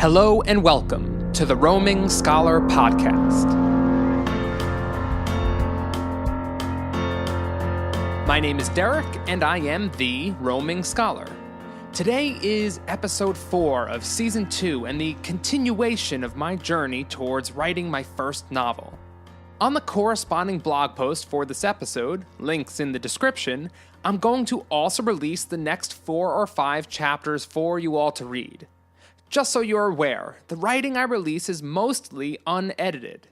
Hello and welcome to the Roaming Scholar Podcast. My name is Derek, and I am the Roaming Scholar. Today is episode 4 of season 2 and the continuation of my journey towards writing my first novel. On the corresponding blog post for this episode, links in the description, I'm going to also release the next 4 or 5 chapters for you all to read. Just so you're aware, the writing I release is mostly unedited.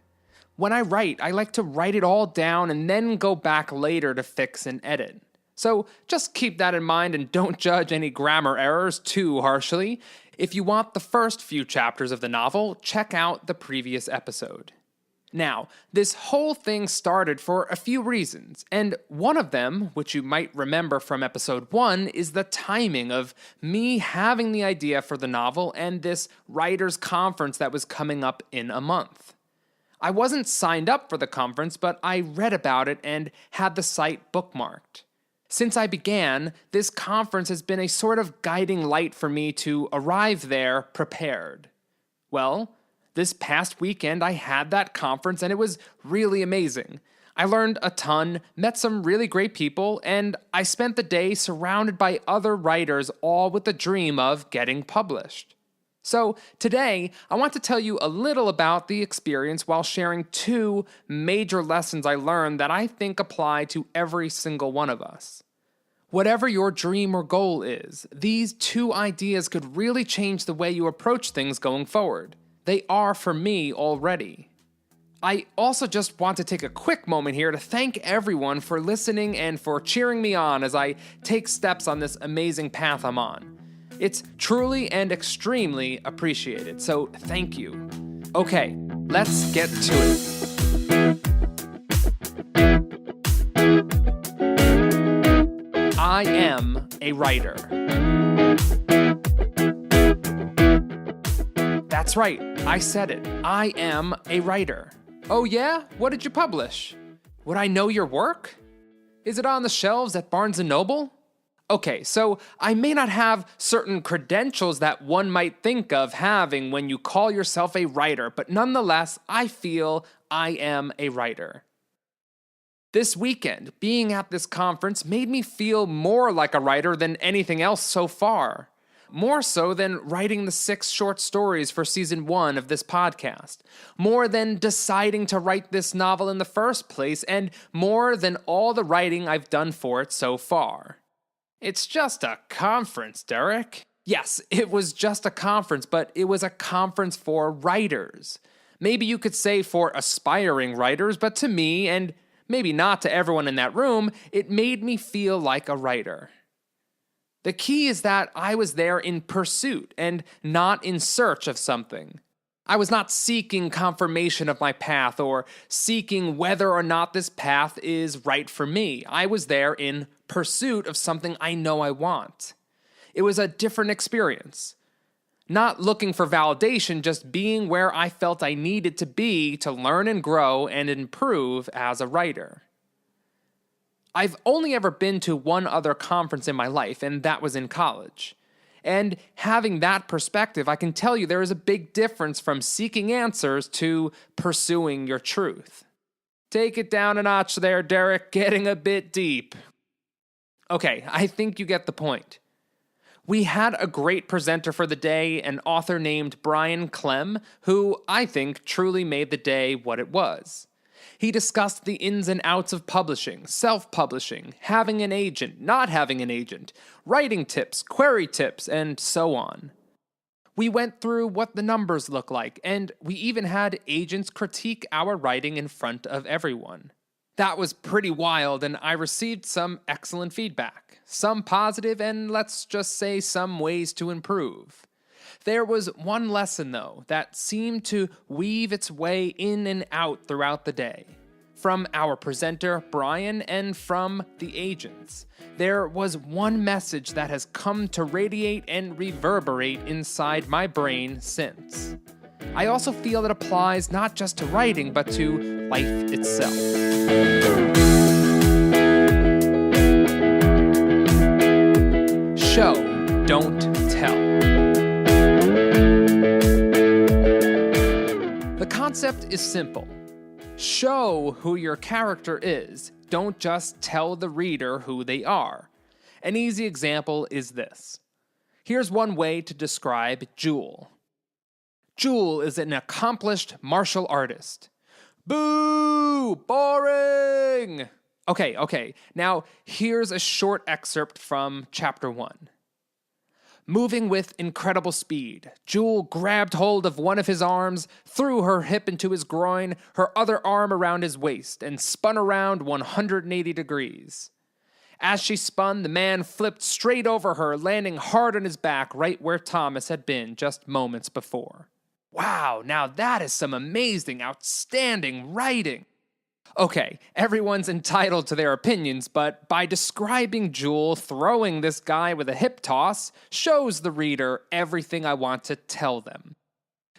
When I write, I like to write it all down and then go back later to fix and edit. So just keep that in mind and don't judge any grammar errors too harshly. If you want the first few chapters of the novel, check out the previous episode. Now, this whole thing started for a few reasons, and one of them, which you might remember from episode 1, is the timing of me having the idea for the novel and this writers' conference that was coming up in a month. I wasn't signed up for the conference, but I read about it and had the site bookmarked. Since I began, this conference has been a sort of guiding light for me to arrive there prepared. Well, this past weekend, I had that conference, and it was really amazing. I learned a ton, met some really great people, and I spent the day surrounded by other writers, all with the dream of getting published. So today, I want to tell you a little about the experience while sharing 2 major lessons I learned that I think apply to every single one of us. Whatever your dream or goal is, these 2 ideas could really change the way you approach things going forward. They are for me already. I also just want to take a quick moment here to thank everyone for listening and for cheering me on as I take steps on this amazing path I'm on. It's truly and extremely appreciated, so thank you. Okay, let's get to it. I am a writer. That's right, I said it. I am a writer. Oh yeah? What did you publish? Would I know your work? Is it on the shelves at Barnes & Noble? Okay, so I may not have certain credentials that one might think of having when you call yourself a writer, but nonetheless, I feel I am a writer. This weekend, being at this conference made me feel more like a writer than anything else so far. More so than writing the 6 short stories for season 1 of this podcast. More than deciding to write this novel in the first place, and more than all the writing I've done for it so far. It's just a conference, Derek. Yes, it was just a conference, but it was a conference for writers. Maybe you could say for aspiring writers, but to me, and maybe not to everyone in that room, it made me feel like a writer. The key is that I was there in pursuit and not in search of something. I was not seeking confirmation of my path or seeking whether or not this path is right for me. I was there in pursuit of something I know I want. It was a different experience. Not looking for validation, just being where I felt I needed to be to learn and grow and improve as a writer. I've only ever been to one other conference in my life, and that was in college. And having that perspective, I can tell you there is a big difference from seeking answers to pursuing your truth. Take it down a notch there, Derek, getting a bit deep. Okay, I think you get the point. We had a great presenter for the day, an author named Brian Clem, who I think truly made the day what it was. He discussed the ins and outs of publishing, self-publishing, having an agent, not having an agent, writing tips, query tips, and so on. We went through what the numbers look like, and we even had agents critique our writing in front of everyone. That was pretty wild, and I received some excellent feedback, some positive, and let's just say some ways to improve. There was one lesson, though, that seemed to weave its way in and out throughout the day. From our presenter, Brian, and from the agents. There was one message that has come to radiate and reverberate inside my brain since. I also feel it applies not just to writing, but to life itself. Show, don't tell. concept is simple. Show who your character is. Don't just tell the reader who they are. An easy example is this. Here's one way to describe Jewel. Jewel is an accomplished martial artist. Boo! Boring! Okay. Now, here's a short excerpt from Chapter 1. Moving with incredible speed, Jewel grabbed hold of one of his arms, threw her hip into his groin, her other arm around his waist, and spun around 180 degrees. As she spun, the man flipped straight over her, landing hard on his back right where Thomas had been just moments before. Wow, now that is some amazing, outstanding writing. Okay, everyone's entitled to their opinions, but by describing Jewel throwing this guy with a hip toss shows the reader everything I want to tell them.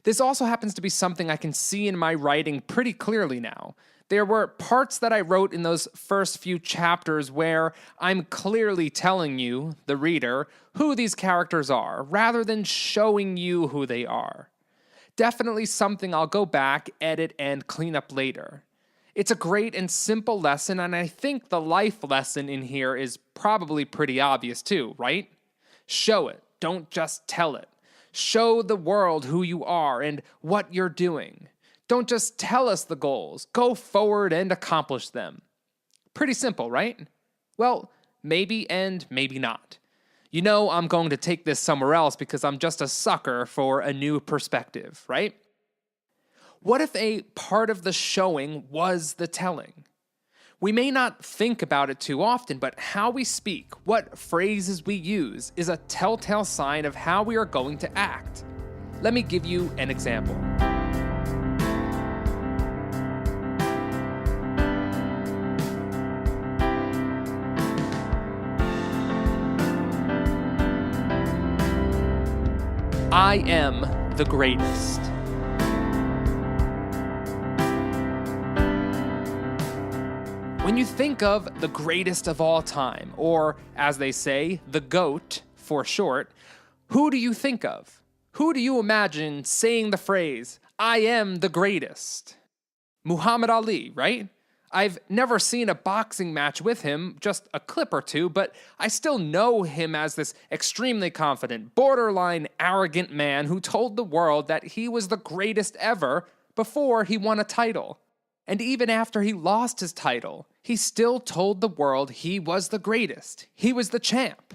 This also happens to be something I can see in my writing pretty clearly now. There were parts that I wrote in those first few chapters where I'm clearly telling you, the reader, who these characters are, rather than showing you who they are. Definitely something I'll go back, edit, and clean up later. It's a great and simple lesson, and I think the life lesson in here is probably pretty obvious too, right? Show it, don't just tell it. Show the world who you are and what you're doing. Don't just tell us the goals, go forward and accomplish them. Pretty simple, right? Well, maybe and maybe not. You know I'm going to take this somewhere else because I'm just a sucker for a new perspective, right? What if a part of the showing was the telling? We may not think about it too often, but how we speak, what phrases we use, is a telltale sign of how we are going to act. Let me give you an example. I am the greatest. When you think of the greatest of all time, or as they say, the GOAT for short, who do you think of? Who do you imagine saying the phrase, I am the greatest? Muhammad Ali, right? I've never seen a boxing match with him, just a clip or two, but I still know him as this extremely confident, borderline arrogant man who told the world that he was the greatest ever before he won a title. And even after he lost his title, he still told the world he was the greatest. He was the champ.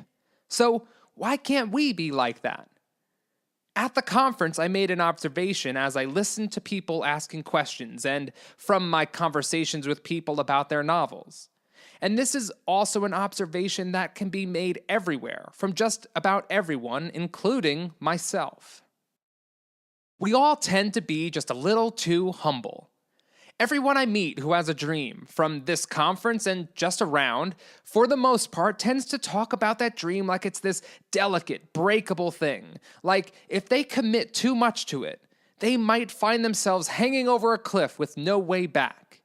So why can't we be like that? At the conference, I made an observation as I listened to people asking questions and from my conversations with people about their novels. And this is also an observation that can be made everywhere, from just about everyone, including myself. We all tend to be just a little too humble. Everyone I meet who has a dream, from this conference and just around, for the most part, tends to talk about that dream like it's this delicate, breakable thing. Like, if they commit too much to it, they might find themselves hanging over a cliff with no way back.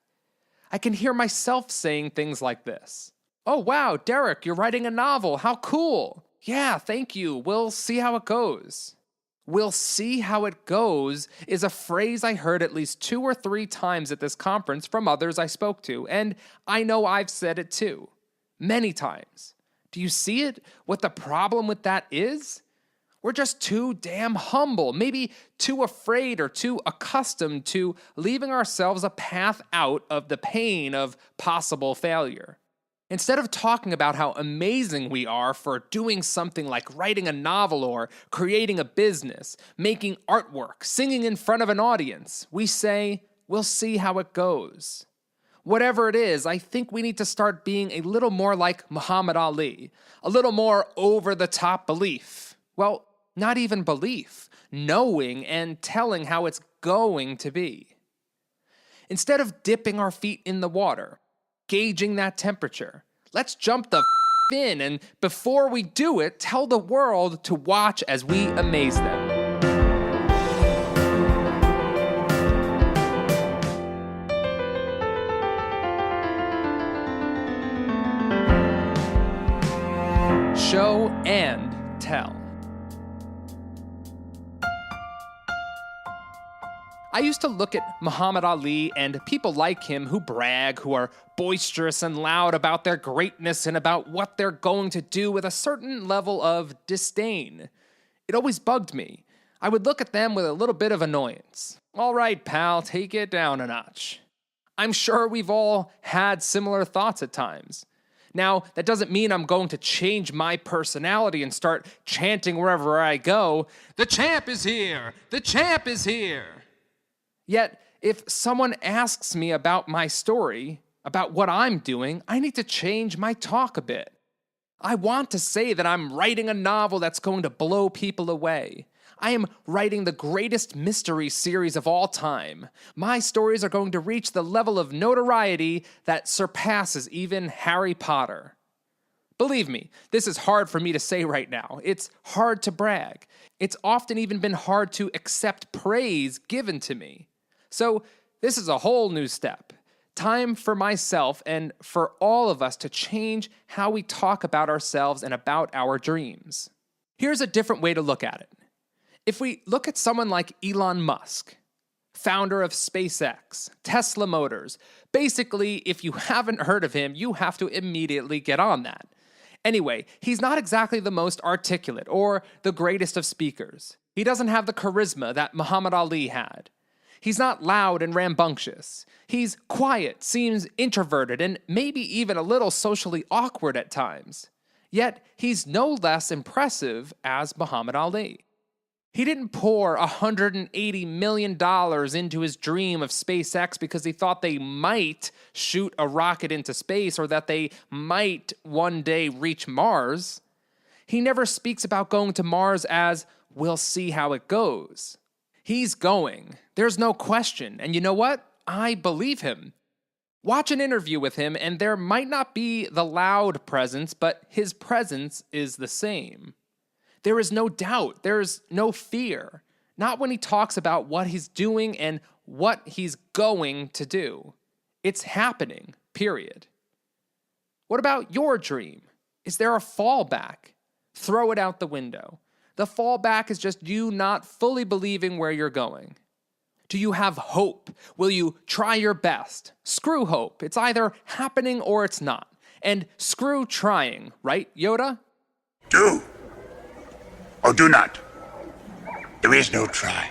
I can hear myself saying things like this. Oh, wow, Derek, you're writing a novel. How cool. Yeah, thank you. We'll see how it goes. We'll see how it goes is a phrase I heard at least 2 or 3 times at this conference from others I spoke to, and I know I've said it too. Many times. Do you see it? What the problem with that is? We're just too damn humble, maybe too afraid or too accustomed to leaving ourselves a path out of the pain of possible failure. Instead of talking about how amazing we are for doing something like writing a novel or creating a business, making artwork, singing in front of an audience, we say, we'll see how it goes. Whatever it is, I think we need to start being a little more like Muhammad Ali, a little more over-the-top belief. Well, not even belief, knowing and telling how it's going to be. Instead of dipping our feet in the water, gauging that temperature, let's jump the in, and before we do it, tell the world to watch as we amaze them. Show and tell. I used to look at Muhammad Ali and people like him who brag, who are boisterous and loud about their greatness and about what they're going to do with a certain level of disdain. It always bugged me. I would look at them with a little bit of annoyance. All right, pal, take it down a notch. I'm sure we've all had similar thoughts at times. Now, that doesn't mean I'm going to change my personality and start chanting wherever I go, "The champ is here! The champ is here!" Yet, if someone asks me about my story, about what I'm doing, I need to change my talk a bit. I want to say that I'm writing a novel that's going to blow people away. I am writing the greatest mystery series of all time. My stories are going to reach the level of notoriety that surpasses even Harry Potter. Believe me, this is hard for me to say right now. It's hard to brag. It's often even been hard to accept praise given to me. So this is a whole new step. Time for myself and for all of us to change how we talk about ourselves and about our dreams. Here's a different way to look at it. If we look at someone like Elon Musk, founder of SpaceX, Tesla Motors, basically, if you haven't heard of him, you have to immediately get on that. Anyway, he's not exactly the most articulate or the greatest of speakers. He doesn't have the charisma that Muhammad Ali had. He's not loud and rambunctious. He's quiet, seems introverted, and maybe even a little socially awkward at times. Yet, he's no less impressive as Muhammad Ali. He didn't pour $180 million into his dream of SpaceX because he thought they might shoot a rocket into space or that they might one day reach Mars. He never speaks about going to Mars as, "We'll see how it goes." He's going. There's no question. And you know what? I believe him. Watch an interview with him and there might not be the loud presence, but his presence is the same. There is no doubt. There's no fear. Not when he talks about what he's doing and what he's going to do. It's happening, period. What about your dream? Is there a fallback? Throw it out the window. The fallback is just you not fully believing where you're going. Do you have hope? Will you try your best? Screw hope. It's either happening or it's not. And screw trying, right, Yoda? Do or do not. There is no try.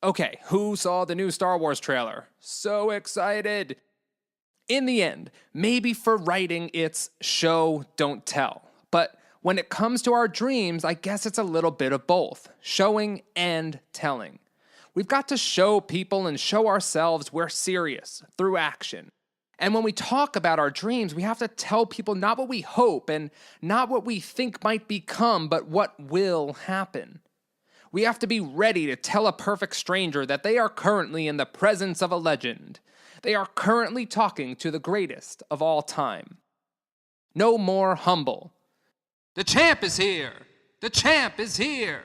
Okay, who saw the new Star Wars trailer? So excited! In the end, maybe for writing it's show, don't tell. But when it comes to our dreams, I guess it's a little bit of both, showing and telling. We've got to show people and show ourselves we're serious through action. And when we talk about our dreams, we have to tell people not what we hope and not what we think might become, but what will happen. We have to be ready to tell a perfect stranger that they are currently in the presence of a legend. They are currently talking to the greatest of all time. No more humble. The champ is here! The champ is here!